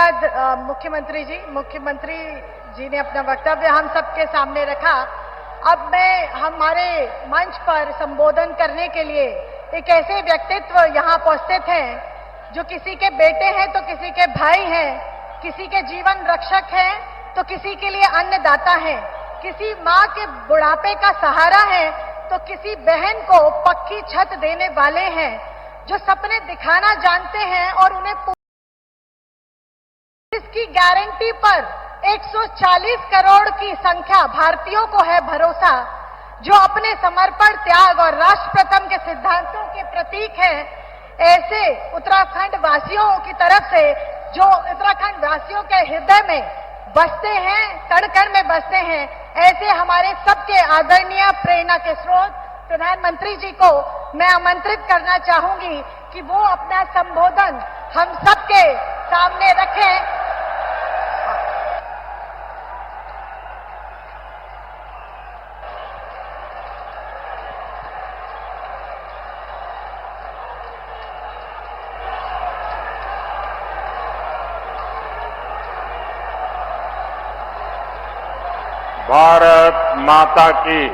धन्यवाद मुख्यमंत्री जी ने अपना वक्तव्य हम सबके सामने रखा। अब मैं हमारे मंच पर संबोधन करने के लिए एक ऐसे व्यक्तित्व यहाँ उपस्थित हैं जो किसी के बेटे हैं तो किसी के भाई हैं, किसी के जीवन रक्षक हैं तो किसी के लिए अन्नदाता हैं, किसी माँ के बुढ़ापे का सहारा है तो किसी बहन को पक्की छत देने वाले हैं, जो सपने दिखाना जानते हैं और उन्हें इसकी गारंटी पर 140 करोड़ की संख्या भारतीयों को है भरोसा, जो अपने समर्पण, त्याग और राष्ट्र प्रथम के सिद्धांतों के प्रतीक हैं। ऐसे उत्तराखंड वासियों की तरफ से, जो उत्तराखंड वासियों के हृदय में बसते हैं, कण कण में बसते हैं, ऐसे हमारे सबके आदरणीय प्रेरणा के स्रोत प्रधानमंत्री जी को मैं आमंत्रित करना चाहूंगी कि वो अपना संबोधन हम सबके सामने रखें। भारत माता की,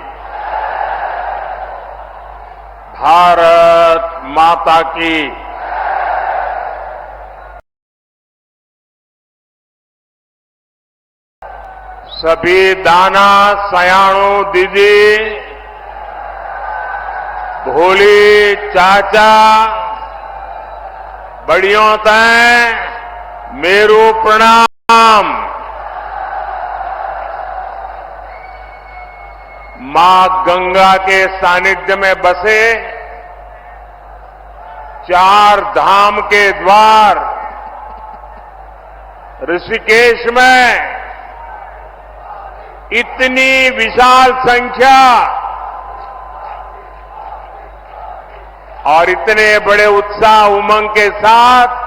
भारत माता की। सभी दाना सयाणु दीदी, भोली चाचा, बड़ियों तय मेरू प्रणाम। मां गंगा के सानिध्य में बसे 4 धाम के द्वार ऋषिकेश में इतनी विशाल संख्या और इतने बड़े उत्साह उमंग के साथ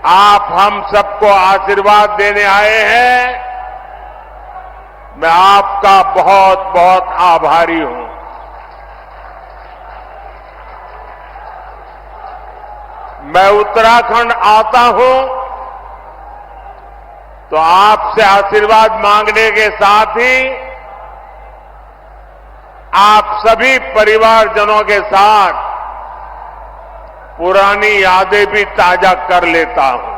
आप हम सबको आशीर्वाद देने आए हैं। मैं आपका बहुत बहुत आभारी हूं। मैं उत्तराखंड आता हूं तो आपसे आशीर्वाद मांगने के साथ ही आप सभी परिवारजनों के साथ पुरानी यादें भी ताजा कर लेता हूं।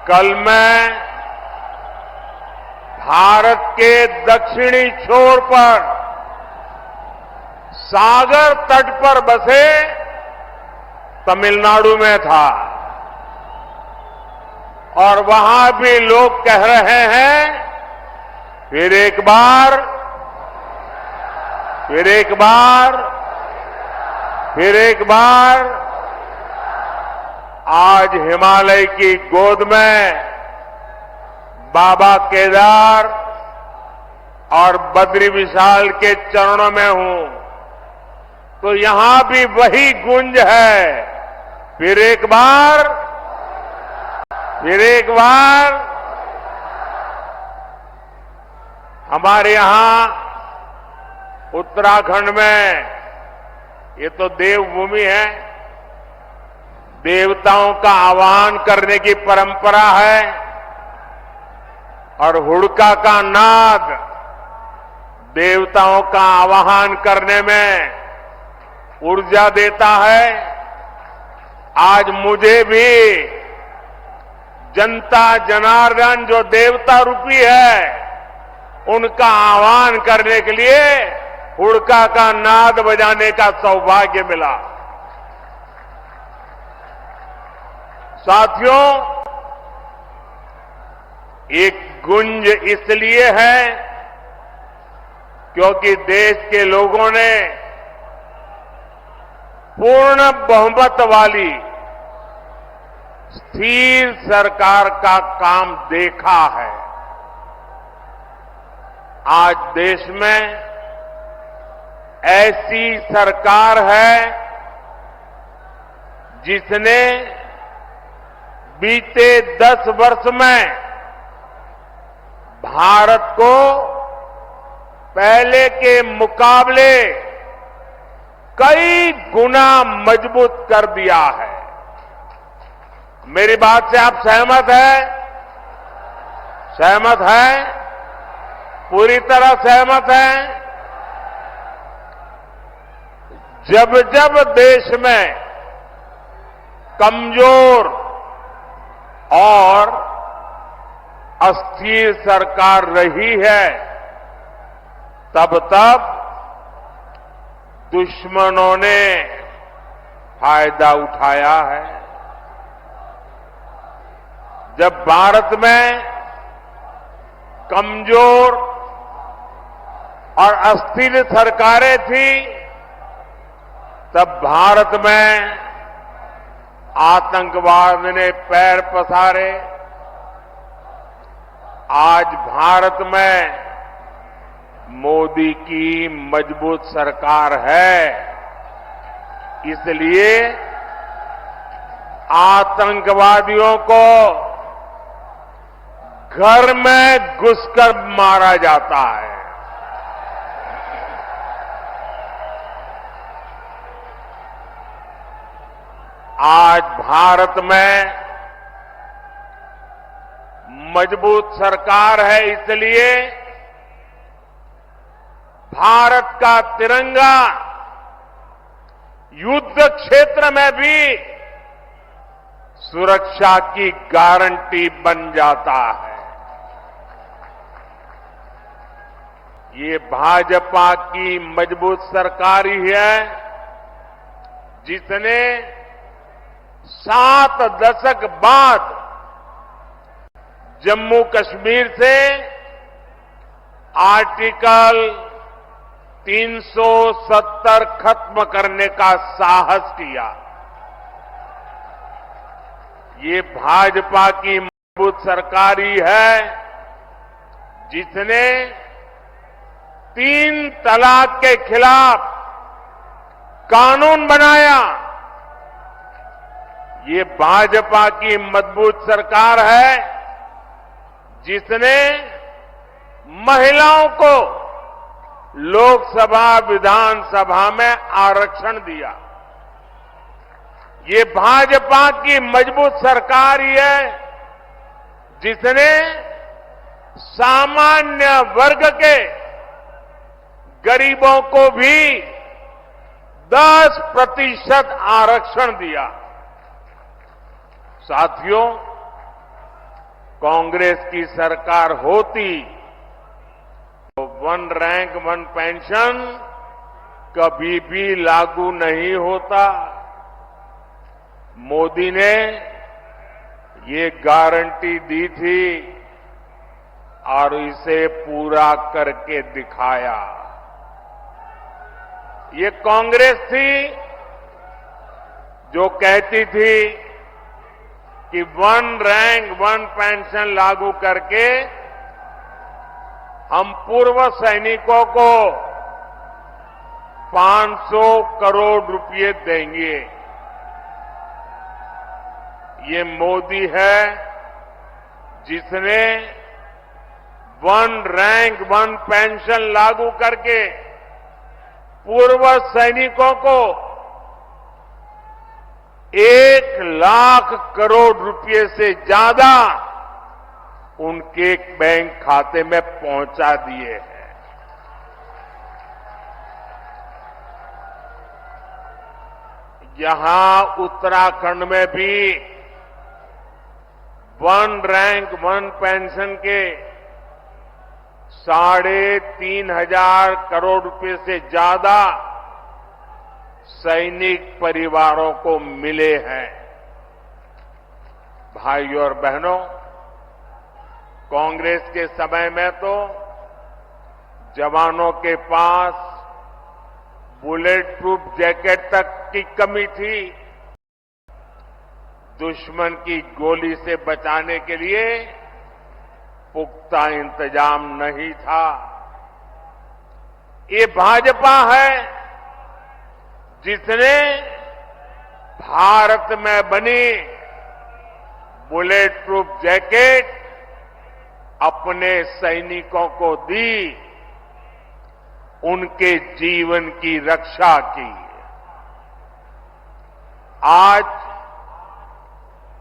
कल मैं भारत के दक्षिणी छोर पर सागर तट पर बसे तमिलनाडु में था और वहां भी लोग कह रहे हैं फिर एक बार, फिर एक बार, फिर एक बार। आज हिमालय की गोद में बाबा केदार और बद्री विशाल के चरणों में हूं तो यहां भी वही गूंज है, फिर एक बार, फिर एक बार। हमारे यहां उत्तराखंड में ये तो देवभूमि है, देवताओं का आह्वान करने की परंपरा है और हुड़का का नाद देवताओं का आह्वान करने में ऊर्जा देता है। आज मुझे भी जनता जनार्दन जो देवता रूपी है उनका आह्वान करने के लिए हुड़का का नाद बजाने का सौभाग्य मिला। साथियों, एक गुंज इसलिए है क्योंकि देश के लोगों ने पूर्ण बहुमत वाली स्थिर सरकार का काम देखा है। आज देश में ऐसी सरकार है जिसने बीते 10 वर्ष में भारत को पहले के मुकाबले कई गुना मजबूत कर दिया है। मेरी बात से आप सहमत हैं? सहमत हैं? पूरी तरह सहमत हैं? जब जब देश में कमजोर और अस्थिर सरकार रही है, तब तब दुश्मनों ने फायदा उठाया है। जब भारत में कमजोर और अस्थिर सरकारें थी, तब भारत में आतंकवाद ने पैर पसारे। आज भारत में मोदी की मजबूत सरकार है, इसलिए आतंकवादियों को घर में घुसकर मारा जाता है। आज भारत में मजबूत सरकार है, इसलिए भारत का तिरंगा युद्ध क्षेत्र में भी सुरक्षा की गारंटी बन जाता है। ये भाजपा की मजबूत सरकार ही है जिसने 7 दशक बाद जम्मू कश्मीर से आर्टिकल 370 खत्म करने का साहस किया। ये भाजपा की मजबूत सरकार ही है जिसने 3 तलाक के खिलाफ कानून बनाया। ये भाजपा की मजबूत सरकार है जिसने महिलाओं को लोकसभा विधानसभा में आरक्षण दिया। ये भाजपा की मजबूत सरकार ही है जिसने सामान्य वर्ग के गरीबों को भी 10% आरक्षण दिया। साथियों, कांग्रेस की सरकार होती तो 1 रैंक 1 पेंशन कभी भी लागू नहीं होता। मोदी ने ये गारंटी दी थी और इसे पूरा करके दिखाया। ये कांग्रेस थी जो कहती थी कि 1 रैंक 1 पेंशन लागू करके हम पूर्व सैनिकों को 500 करोड़ रुपए देंगे। ये मोदी है जिसने 1 रैंक 1 पेंशन लागू करके पूर्व सैनिकों को 1 लाख करोड़ रुपए से ज्यादा उनके बैंक खाते में पहुंचा दिए हैं। यहां उत्तराखंड में भी 1 रैंक 1 पेंशन के 3,500 करोड़ रुपए से ज्यादा सैनिक परिवारों को मिले हैं। भाइयों और बहनों, कांग्रेस के समय में तो जवानों के पास बुलेट प्रूफ जैकेट तक की कमी थी। दुश्मन की गोली से बचाने के लिए पुख्ता इंतजाम नहीं था। ये भाजपा है जिसने भारत में बनी बुलेट प्रूफ जैकेट अपने सैनिकों को दी, उनके जीवन की रक्षा की। आज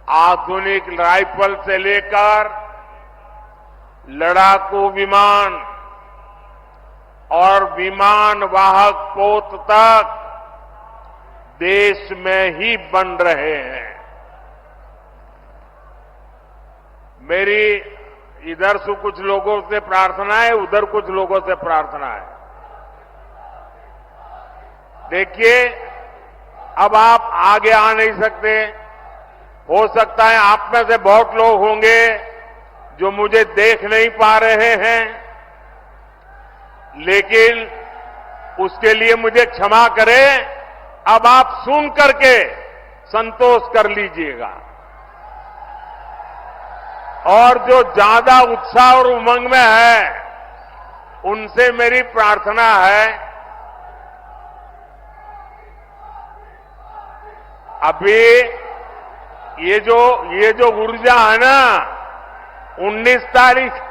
आधुनिक राइफल से लेकर लड़ाकू विमान और विमान वाहक पोत तक देश में ही बन रहे हैं। मेरी इधर से कुछ लोगों से प्रार्थना है, उधर कुछ लोगों से प्रार्थना है। देखिए, अब आप आगे आ नहीं सकते। हो सकता है आप में से बहुत लोग होंगे जो मुझे देख नहीं पा रहे हैं, लेकिन उसके लिए मुझे क्षमा करें। अब आप सुन करके संतोष कर लीजिएगा, और जो ज्यादा उत्साह और उमंग में है उनसे मेरी प्रार्थना है, अभी ये जो ऊर्जा है ना, 19 तारीख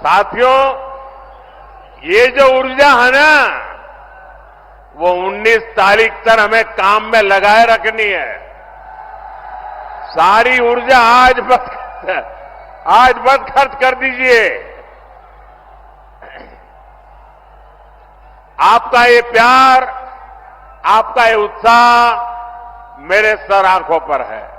साथियों, ये जो ऊर्जा है ना, वो 19 तारीख तक हमें काम में लगाए रखनी है। सारी ऊर्जा आज बस खर्च कर दीजिए। आपका ये प्यार, आपका ये उत्साह मेरे सर आंखों पर है।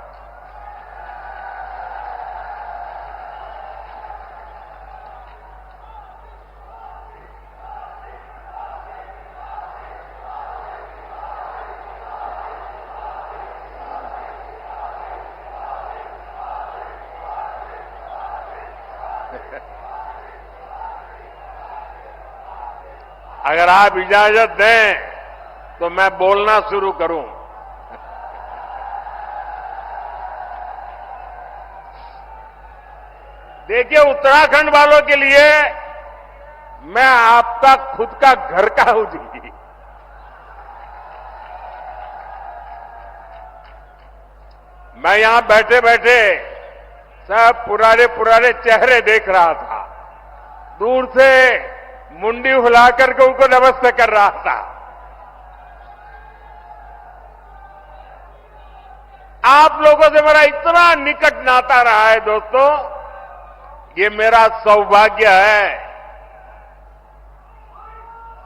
अगर आप इजाजत दें तो मैं बोलना शुरू करूं। देखिए, उत्तराखंड वालों के लिए मैं आपका खुद का घर का हूं जी। मैं यहां बैठे बैठे सब पुराने चेहरे देख रहा था। दूर से मुंडी हिला करके उनको नमस्ते कर रहा था। आप लोगों से मेरा इतना निकट नाता रहा है दोस्तों, ये मेरा सौभाग्य है,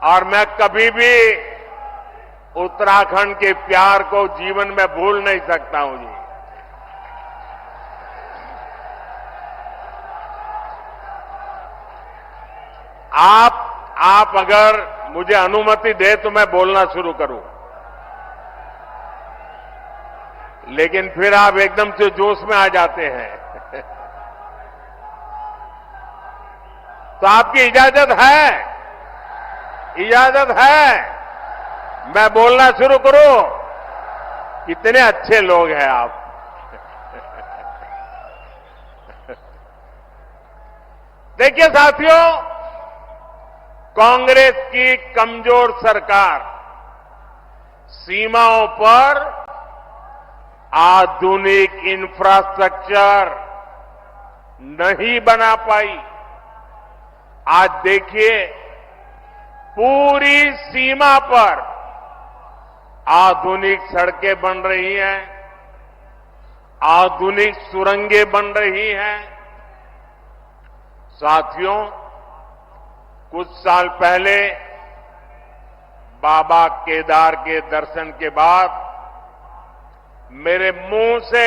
और मैं कभी भी उत्तराखंड के प्यार को जीवन में भूल नहीं सकता हूं जी। आप अगर मुझे अनुमति दे तो मैं बोलना शुरू करूं, लेकिन फिर आप एकदम से जोश में आ जाते हैं। तो आपकी इजाजत है? इजाजत है मैं बोलना शुरू करूं? कितने अच्छे लोग हैं आप। देखिए साथियों, कांग्रेस की कमजोर सरकार सीमाओं पर आधुनिक इंफ्रास्ट्रक्चर नहीं बना पाई। आज देखिए, पूरी सीमा पर आधुनिक सड़कें बन रही हैं, आधुनिक सुरंगें बन रही हैं। साथियों, कुछ साल पहले बाबा केदार के दर्शन के बाद मेरे मुंह से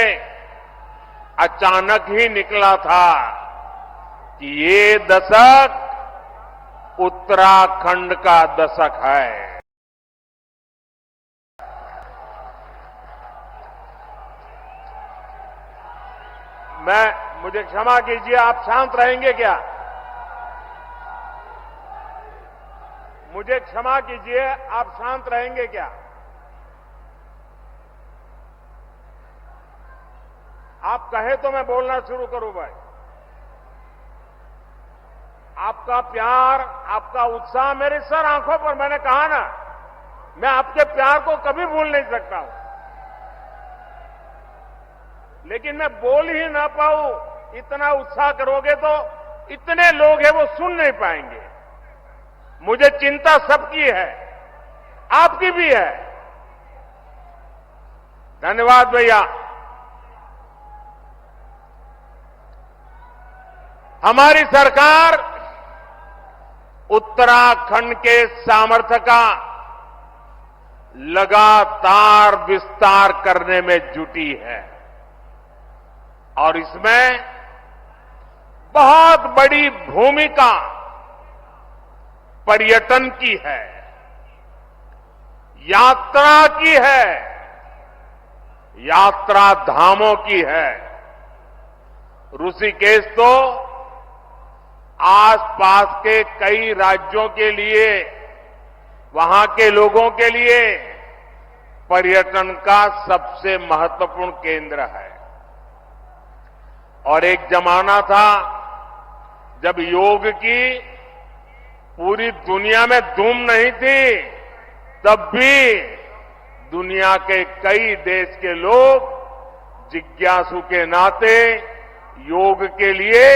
अचानक ही निकला था कि ये दशक उत्तराखंड का दशक है। मुझे क्षमा कीजिए, आप शांत रहेंगे क्या? मुझे क्षमा कीजिए, आप शांत रहेंगे क्या? आप कहे तो मैं बोलना शुरू करूं भाई। आपका प्यार, आपका उत्साह मेरे सर आंखों पर, मैंने कहा ना, मैं आपके प्यार को कभी भूल नहीं सकता हूं। लेकिन मैं बोल ही ना पाऊं, इतना उत्साह करोगे तो इतने लोग हैं वो सुन नहीं पाएंगे। मुझे चिंता सबकी है, आपकी भी है। धन्यवाद भैया। हमारी सरकार उत्तराखंड के सामर्थ्य का लगातार विस्तार करने में जुटी है और इसमें बहुत बड़ी भूमिका पर्यटन की है, यात्रा की है, यात्रा धामों की है। ऋषिकेश तो आसपास के कई राज्यों के लिए, वहां के लोगों के लिए पर्यटन का सबसे महत्वपूर्ण केंद्र है। और एक जमाना था जब योग की पूरी दुनिया में धूम नहीं थी, तब भी दुनिया के कई देश के लोग जिज्ञासु के नाते योग के लिए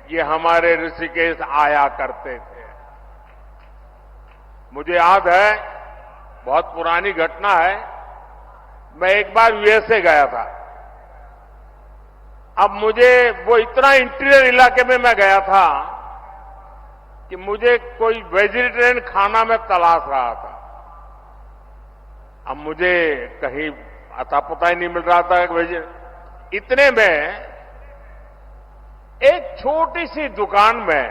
ये हमारे ऋषिकेश आया करते थे। मुझे याद है, बहुत पुरानी घटना है, मैं एक बार यूएसए गया था। अब मुझे वो इतना इंटीरियर इलाके में मैं गया था कि मुझे कोई वेजिटेरियन खाना में तलाश रहा था। अब मुझे कहीं अता पता ही नहीं मिल रहा था इतने में एक छोटी सी दुकान में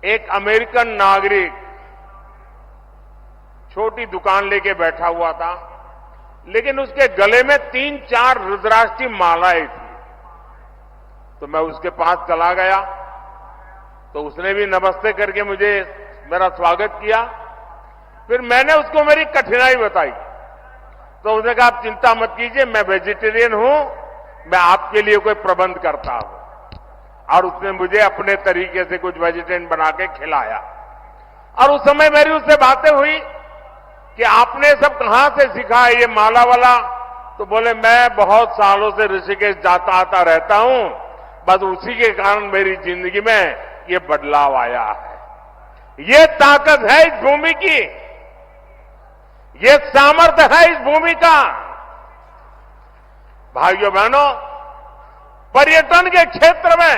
एक अमेरिकन नागरिक छोटी दुकान लेके बैठा हुआ था, लेकिन उसके गले में 3-4 रुद्राक्ष की मालाएं थी। तो मैं उसके पास चला गया तो उसने भी नमस्ते करके मुझे मेरा स्वागत किया। फिर मैंने उसको मेरी कठिनाई बताई तो उसने कहा, आप चिंता मत कीजिए, मैं वेजिटेरियन हूं, मैं आपके लिए कोई प्रबंध करता हूं। और उसने मुझे अपने तरीके से कुछ वेजिटेरियन बना के खिलाया। और उस समय मेरी उससे बातें हुई कि आपने सब कहां से सीखा है ये माला वाला? तो बोले, मैं बहुत सालों से ऋषिकेश जाता आता रहता हूं, बस उसी के कारण मेरी जिंदगी में ये बदलाव आया है। ये ताकत है इस भूमि की, ये सामर्थ्य है इस भूमि का। भाइयों बहनों, पर्यटन के क्षेत्र में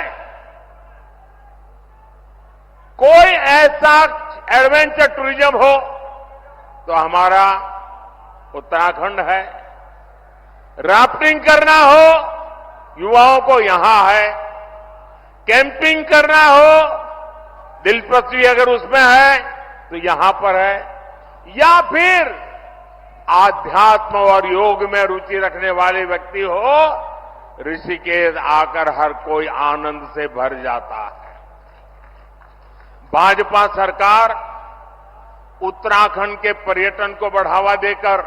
कोई ऐसा एडवेंचर टूरिज्म हो तो हमारा उत्तराखंड है। राफ्टिंग करना हो, युवाओं को यहां है। कैंपिंग करना हो, दिलचस्पी अगर उसमें है तो यहां पर है। या फिर आध्यात्म और योग में रुचि रखने वाले व्यक्ति हो, ऋषिकेश आकर हर कोई आनंद से भर जाता है। भाजपा सरकार उत्तराखंड के पर्यटन को बढ़ावा देकर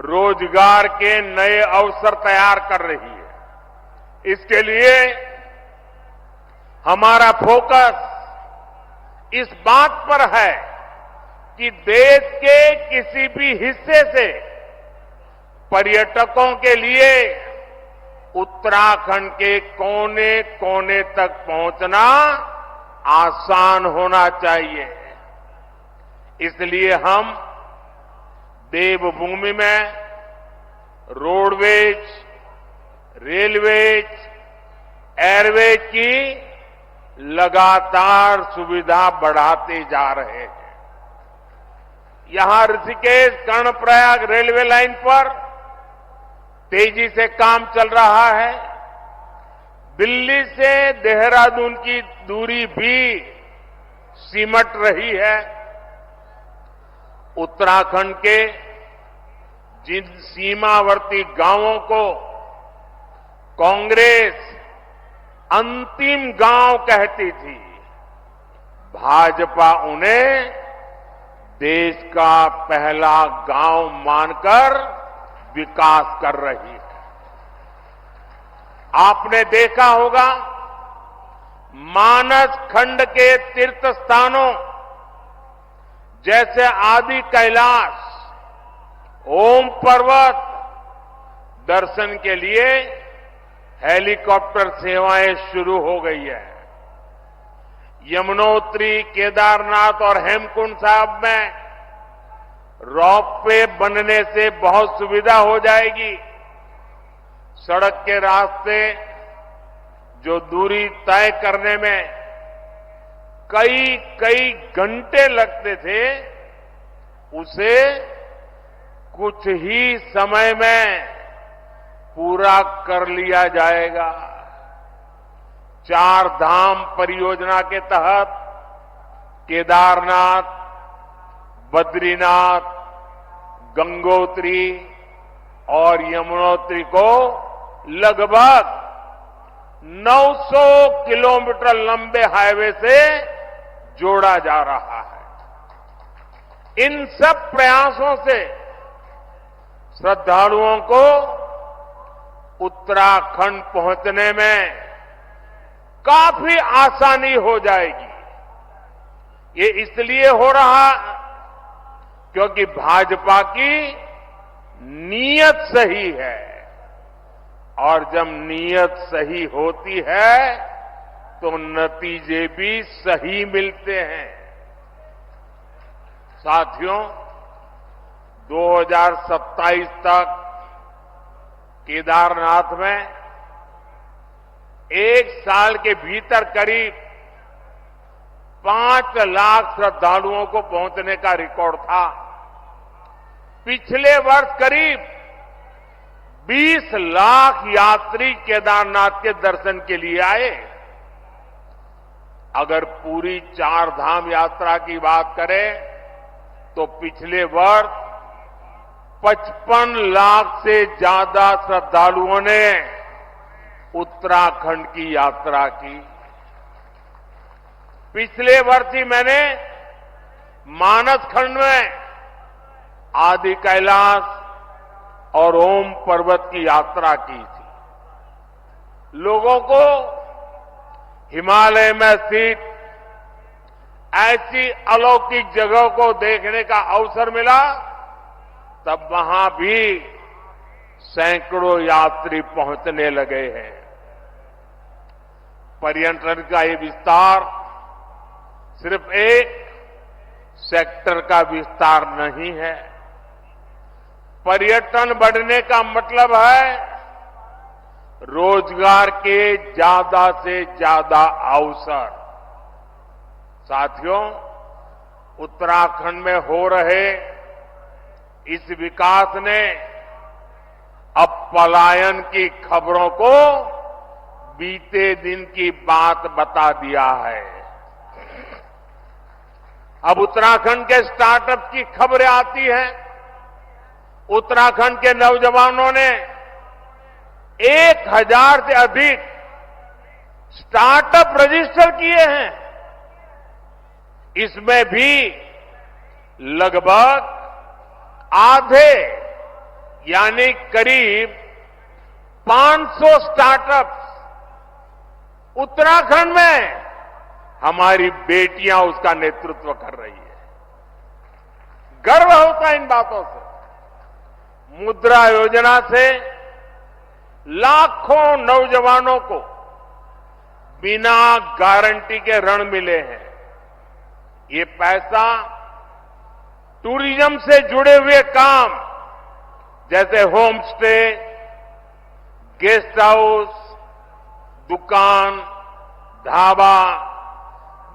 रोजगार के नए अवसर तैयार कर रही है। इसके लिए हमारा फोकस इस बात पर है कि देश के किसी भी हिस्से से पर्यटकों के लिए उत्तराखंड के कोने कोने तक पहुंचना आसान होना चाहिए। इसलिए हम देवभूमि में रोडवेज, रेलवेज, एयरवेज की लगातार सुविधा बढ़ाते जा रहे हैं। यहां ऋषिकेश कर्णप्रयाग रेलवे लाइन पर तेजी से काम चल रहा है। दिल्ली से देहरादून की दूरी भी सिमट रही है। उत्तराखंड के जिन सीमावर्ती गांवों को कांग्रेस अंतिम गांव कहती थी, भाजपा उन्हें देश का पहला गांव मानकर विकास कर रही है। आपने देखा होगा, मानस खंड के तीर्थ स्थानों जैसे आदि कैलाश, ओम पर्वत दर्शन के लिए हेलीकॉप्टर सेवाएं शुरू हो गई है। यमुनोत्री, केदारनाथ और हेमकुंड साहब में रोपवे बनने से बहुत सुविधा हो जाएगी। सड़क के रास्ते जो दूरी तय करने में कई कई घंटे लगते थे, उसे कुछ ही समय में पूरा कर लिया जाएगा। 4 धाम परियोजना के तहत केदारनाथ, बद्रीनाथ, गंगोत्री और यमुनोत्री को लगभग 900 किलोमीटर लंबे हाईवे से जोड़ा जा रहा है। इन सब प्रयासों से श्रद्धालुओं को उत्तराखंड पहुंचने में काफी आसानी हो जाएगी। ये इसलिए हो रहा क्योंकि भाजपा की नीयत सही है, और जब नीयत सही होती है तो नतीजे भी सही मिलते हैं। साथियों, 2027 तक केदारनाथ में 1 साल के भीतर करीब 5 लाख श्रद्धालुओं को पहुंचने का रिकॉर्ड था। पिछले वर्ष करीब 20 लाख यात्री केदारनाथ के दर्शन के लिए आए। अगर पूरी 4 धाम यात्रा की बात करें तो पिछले वर्ष 55 लाख से ज्यादा श्रद्धालुओं ने उत्तराखंड की यात्रा की। पिछले वर्ष ही मैंने मानस खंड में आदि कैलाश और ओम पर्वत की यात्रा की थी। लोगों को हिमालय में स्थित ऐसी अलौकिक जगह को देखने का अवसर मिला, तब वहां भी सैकड़ों यात्री पहुंचने लगे हैं। पर्यटन का ये विस्तार सिर्फ एक सेक्टर का विस्तार नहीं है। पर्यटन बढ़ने का मतलब है रोजगार के ज्यादा से ज्यादा अवसर। साथियों, उत्तराखंड में हो रहे इस विकास ने अब पलायन की खबरों को बीते दिन की बात बता दिया है। अब उत्तराखंड के स्टार्टअप की खबरें आती हैं। उत्तराखंड के नौजवानों ने 1000 से अधिक स्टार्टअप रजिस्टर किए हैं। इसमें भी लगभग आधे यानी करीब 500 स्टार्टअप्स उत्तराखंड में हमारी बेटियां उसका नेतृत्व कर रही है। गर्व होता है इन बातों से। मुद्रा योजना से लाखों नौजवानों को बिना गारंटी के ऋण मिले हैं। ये पैसा टूरिज्म से जुड़े हुए काम जैसे होम स्टे, गेस्ट हाउस, दुकान, ढाबा,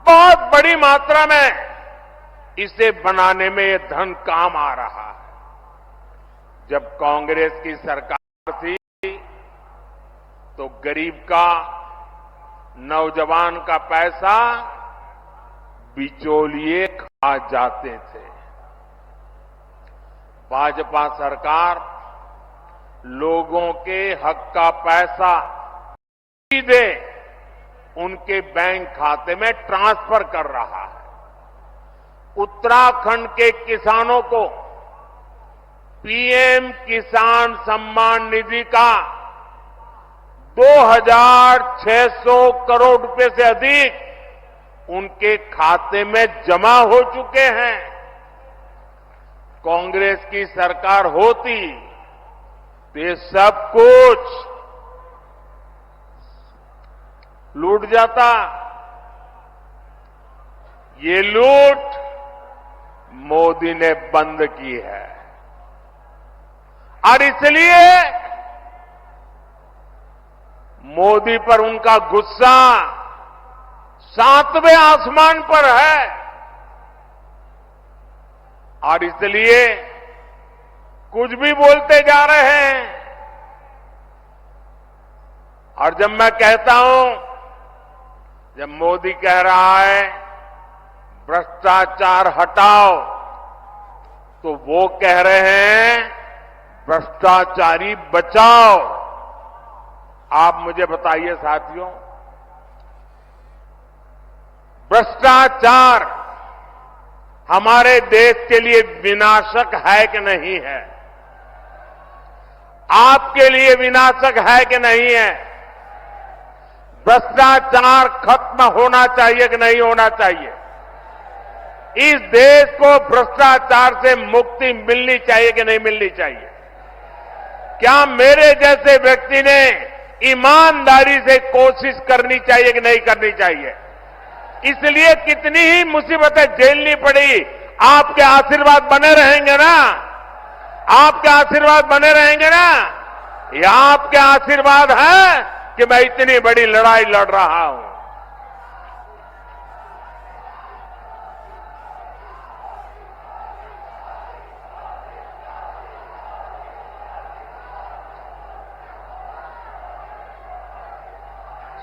बहुत बड़ी मात्रा में इसे बनाने में ये धन काम आ रहा है। जब कांग्रेस की सरकार थी तो गरीब का, नौजवान का पैसा बिचौलिए खा जाते थे। भाजपा सरकार लोगों के हक का पैसा सीधे उनके बैंक खाते में ट्रांसफर कर रहा है। उत्तराखंड के किसानों को पीएम किसान सम्मान निधि का 2,600 करोड़ रुपए से अधिक उनके खाते में जमा हो चुके हैं। कांग्रेस की सरकार होती तो ये सब कुछ लूट जाता। ये लूट मोदी ने बंद की है और इसलिए मोदी पर उनका गुस्सा 7वें आसमान पर है और इसलिए कुछ भी बोलते जा रहे हैं। और जब मैं कहता हूं, जब मोदी कह रहा है भ्रष्टाचार हटाओ, तो वो कह रहे हैं भ्रष्टाचारी बचाओ। आप मुझे बताइए साथियों, भ्रष्टाचार हमारे देश के लिए विनाशक है कि नहीं है? आपके लिए विनाशक है कि नहीं है? भ्रष्टाचार खत्म होना चाहिए कि नहीं होना चाहिए? इस देश को भ्रष्टाचार से मुक्ति मिलनी चाहिए कि नहीं मिलनी चाहिए? क्या मेरे जैसे व्यक्ति ने ईमानदारी से कोशिश करनी चाहिए कि नहीं करनी चाहिए? इसलिए कितनी ही मुसीबतें झेलनी पड़ी, आपके आशीर्वाद बने रहेंगे ना? आपके आशीर्वाद बने रहेंगे ना? ये आपके आशीर्वाद है कि मैं इतनी बड़ी लड़ाई लड़ रहा हूं।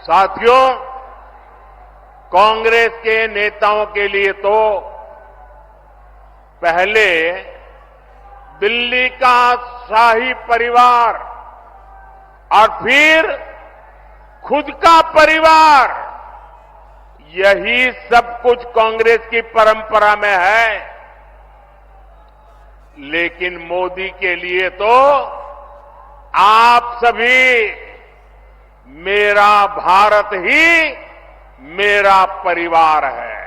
साथियों, कांग्रेस के नेताओं के लिए तो पहले दिल्ली का शाही परिवार और फिर खुद का परिवार, यही सब कुछ कांग्रेस की परंपरा में है। लेकिन मोदी के लिए तो आप सभी, मेरा भारत ही मेरा परिवार है।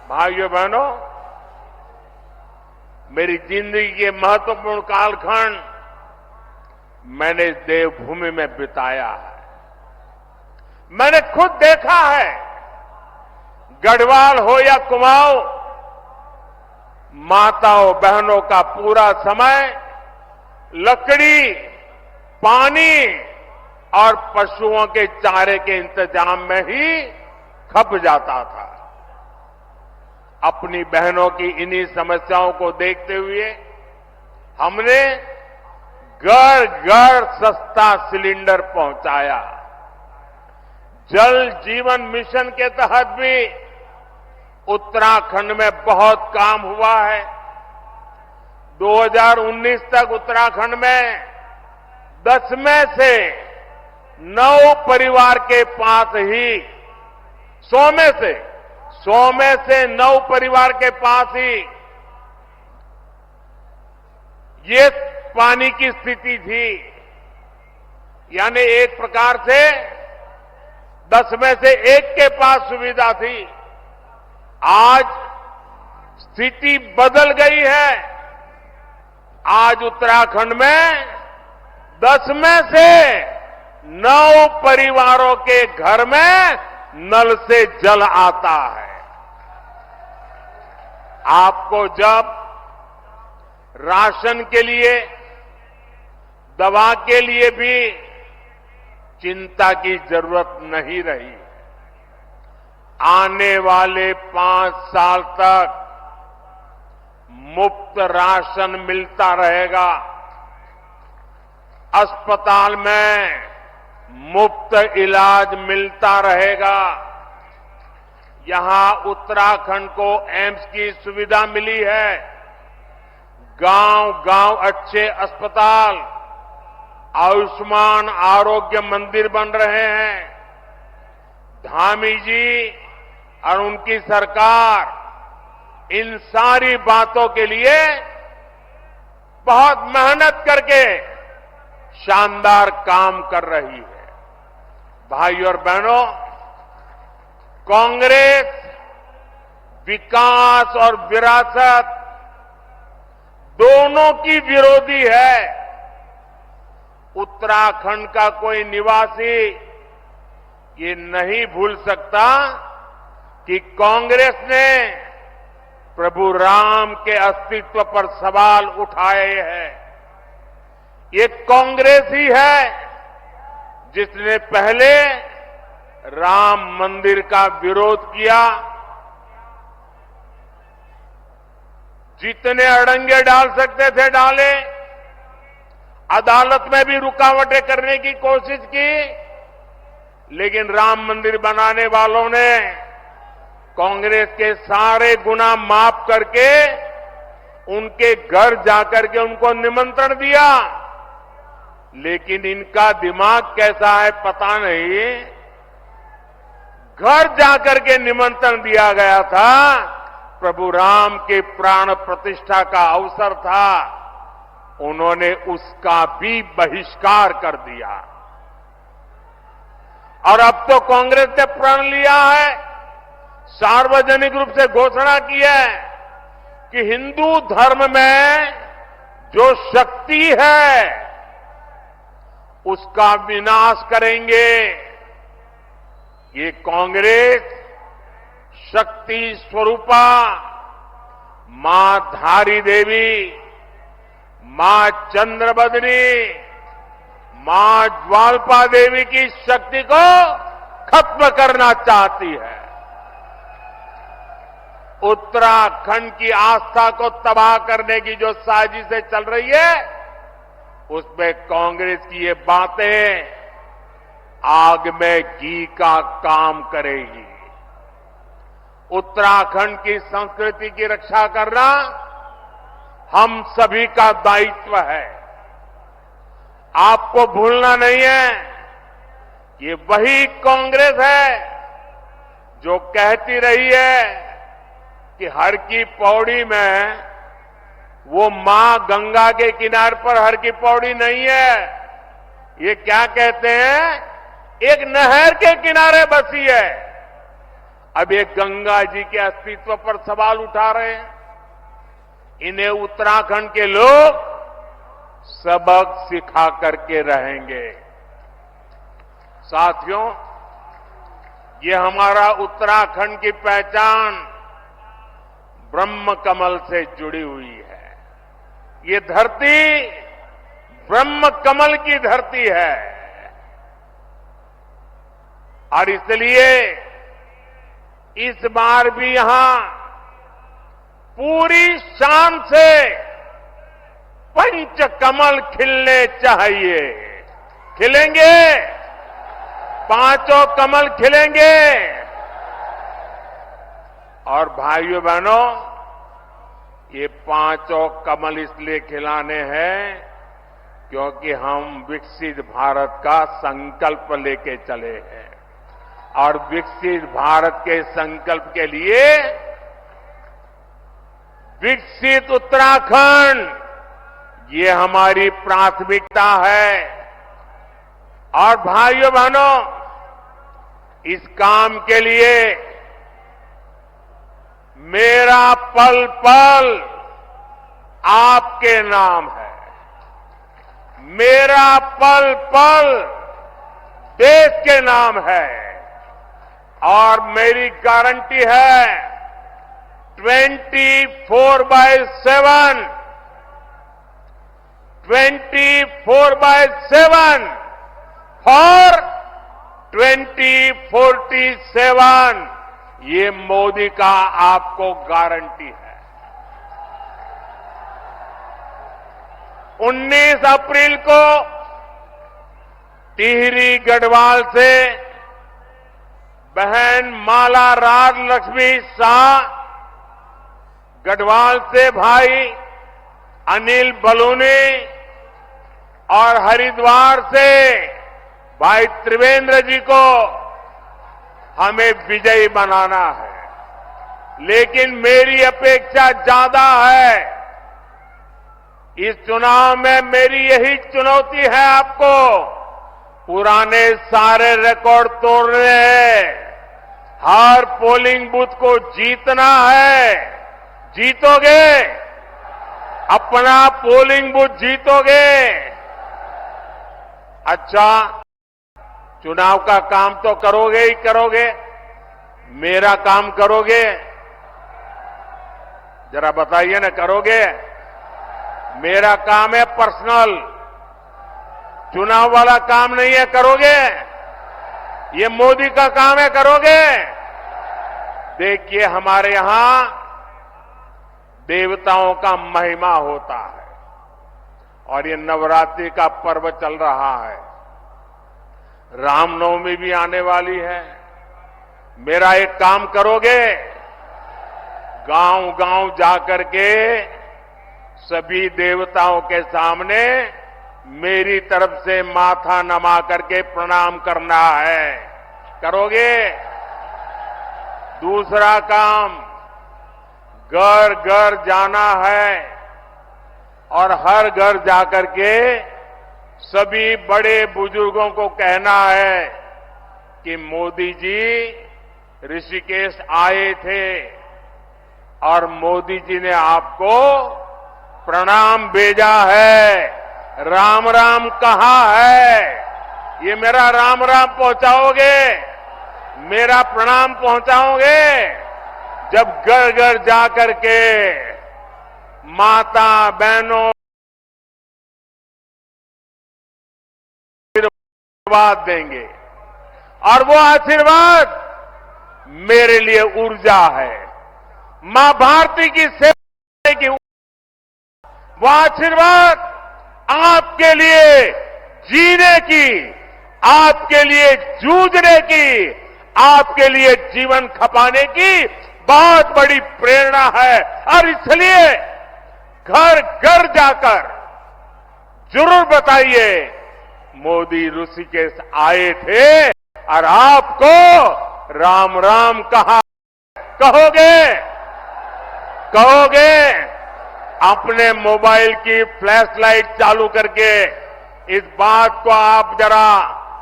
भाइयों बहनों, मेरी जिंदगी के महत्वपूर्ण कालखंड मैंने देवभूमि में बिताया है। मैंने खुद देखा है, गढ़वाल हो या कुमाऊं, माताओं बहनों का पूरा समय लकड़ी, पानी और पशुओं के चारे के इंतजाम में ही खप जाता था। अपनी बहनों की इन्हीं समस्याओं को देखते हुए हमने घर घर सस्ता सिलेंडर पहुंचाया। जल जीवन मिशन के तहत भी उत्तराखंड में बहुत काम हुआ है। 2019 तक उत्तराखंड में 10 में से 9 परिवार के पास ही 100 में से 9 परिवार के पास ही ये पानी की स्थिति थी। यानी एक प्रकार से 10 में से 1 के पास सुविधा थी। आज स्थिति बदल गई है। आज उत्तराखंड में 10 में से 9 परिवारों के घर में नल से जल आता है। आपको जब राशन के लिए, दवा के लिए भी चिंता की जरूरत नहीं रही। आने वाले 5 साल तक मुफ्त राशन मिलता रहेगा। अस्पताल में मुफ्त इलाज मिलता रहेगा। यहां उत्तराखंड को एम्स की सुविधा मिली है। गांव-गांव अच्छे अस्पताल, आयुष्मान आरोग्य मंदिर बन रहे हैं। धामी जी और उनकी सरकार इन सारी बातों के लिए बहुत मेहनत करके शानदार काम कर रही है। भाई और बहनों, कांग्रेस विकास और विरासत दोनों की विरोधी है। उत्तराखंड का कोई निवासी ये नहीं भूल सकता कि कांग्रेस ने प्रभु राम के अस्तित्व पर सवाल उठाए हैं। ये कांग्रेस ही है जिसने पहले राम मंदिर का विरोध किया, जितने अड़ंगे डाल सकते थे डाले, अदालत में भी रुकावटें करने की कोशिश की, लेकिन राम मंदिर बनाने वालों ने कांग्रेस के सारे गुना माफ करके उनके घर जाकर के उनको निमंत्रण दिया। लेकिन इनका दिमाग कैसा है पता नहीं, घर जाकर के निमंत्रण दिया गया था, प्रभु राम के प्राण प्रतिष्ठा का अवसर था, उन्होंने उसका भी बहिष्कार कर दिया। और अब तो कांग्रेस ने प्रण लिया है, सार्वजनिक रूप से घोषणा की है कि हिंदू धर्म में जो शक्ति है उसका विनाश करेंगे। ये कांग्रेस शक्ति स्वरूपा मां धारी देवी, मां चंद्रबदनी, मां ज्वालपा देवी की शक्ति को खत्म करना चाहती है। उत्तराखंड की आस्था को तबाह करने की जो साजिशें चल रही है, उसमें कांग्रेस की ये बातें आग में घी का काम करेगी। उत्तराखंड की संस्कृति की रक्षा करना हम सभी का दायित्व है। आपको भूलना नहीं है, ये वही कांग्रेस है जो कहती रही है कि हर की पौड़ी में वो मां गंगा के किनारे पर हर की पौड़ी नहीं है। ये क्या कहते हैं, एक नहर के किनारे बसी है। अब ये गंगा जी के अस्तित्व पर सवाल उठा रहे हैं। इन्हें उत्तराखंड के लोग सबक सिखा करके रहेंगे। साथियों, ये हमारा उत्तराखंड की पहचान ब्रह्म कमल से जुड़ी हुई है। ये धरती ब्रह्म कमल की धरती है और इसलिए इस बार भी यहां पूरी शान से पंच कमल खिलने चाहिए। खिलेंगे, पांचों कमल खिलेंगे। और भाइयों बहनों, ये पांचों कमल इसलिए खिलाने हैं क्योंकि हम विकसित भारत का संकल्प लेके चले हैं। और विकसित भारत के संकल्प के लिए विकसित उत्तराखंड, ये हमारी प्राथमिकता है। और भाइयों बहनों, इस काम के लिए मेरा पल पल आपके नाम है। मेरा पल पल देश के नाम है। और मेरी गारंटी है 24/7 फॉर 2047 ये मोदी का आपको गारंटी है। 19 अप्रैल को टिहरी गढ़वाल से बहन माला राज लक्ष्मी शाह, गढ़वाल से भाई अनिल बलूनी, और हरिद्वार से भाई त्रिवेंद्र जी को हमें विजयी बनाना है। लेकिन मेरी अपेक्षा ज्यादा है। इस चुनाव में मेरी यही चुनौती है आपको, पुराने सारे रिकॉर्ड तोड़ने हैं, हर पोलिंग बूथ को जीतना है। जीतोगे? अपना पोलिंग बूथ जीतोगे? अच्छा, चुनाव का काम तो करोगे ही करोगे, मेरा काम करोगे? जरा बताइए ना, करोगे? मेरा काम है पर्सनल, चुनाव वाला काम नहीं है। करोगे? ये मोदी का काम है, करोगे? देखिए, हमारे यहां देवताओं का महिमा होता है और ये नवरात्रि का पर्व चल रहा है। रामनवमी भी आने वाली है। मेरा एक काम करोगे? गांव गांव जाकर के सभी देवताओं के सामने मेरी तरफ से माथा नमा करके प्रणाम करना है। करोगे? दूसरा काम, घर घर जाना है और हर घर जाकर के सभी बड़े बुजुर्गों को कहना है कि मोदी जी ऋषिकेश आए थे और मोदी जी ने आपको प्रणाम भेजा है, राम राम कहा है। ये मेरा राम राम पहुंचाओगे? मेरा प्रणाम पहुंचाओगे? जब घर घर जाकर के माता बहनों आशीर्वाद देंगे और वो आशीर्वाद मेरे लिए ऊर्जा है। मां भारती की सेवा की वो आशीर्वाद आपके लिए जीने की, आपके लिए जूझने की, आपके लिए जीवन खपाने की बहुत बड़ी प्रेरणा है। और इसलिए घर घर जाकर जरूर बताइए, मोदी ऋषिकेश आए थे और आपको राम राम कहा। कहोगे? कहोगे? अपने मोबाइल की फ्लैश लाइट चालू करके इस बात को आप जरा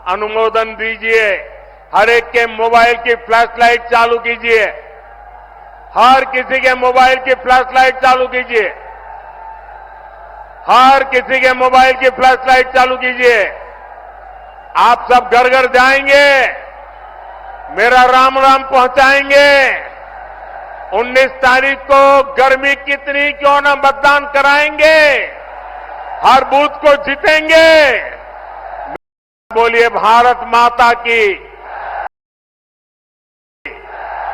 अनुमोदन दीजिए। हर एक के मोबाइल की फ्लैश लाइट चालू कीजिए। हर किसी के मोबाइल की फ्लैश लाइट चालू कीजिए। हर किसी के मोबाइल की फ्लैश लाइट चालू कीजिए। आप सब घर घर जाएंगे, मेरा राम राम पहुंचाएंगे। 19 तारीख को गर्मी कितनी क्यों न मतदान कराएंगे, हर बूथ को जीतेंगे। बोलिए भारत माता की,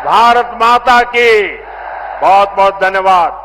भारत माता की। बहुत बहुत धन्यवाद।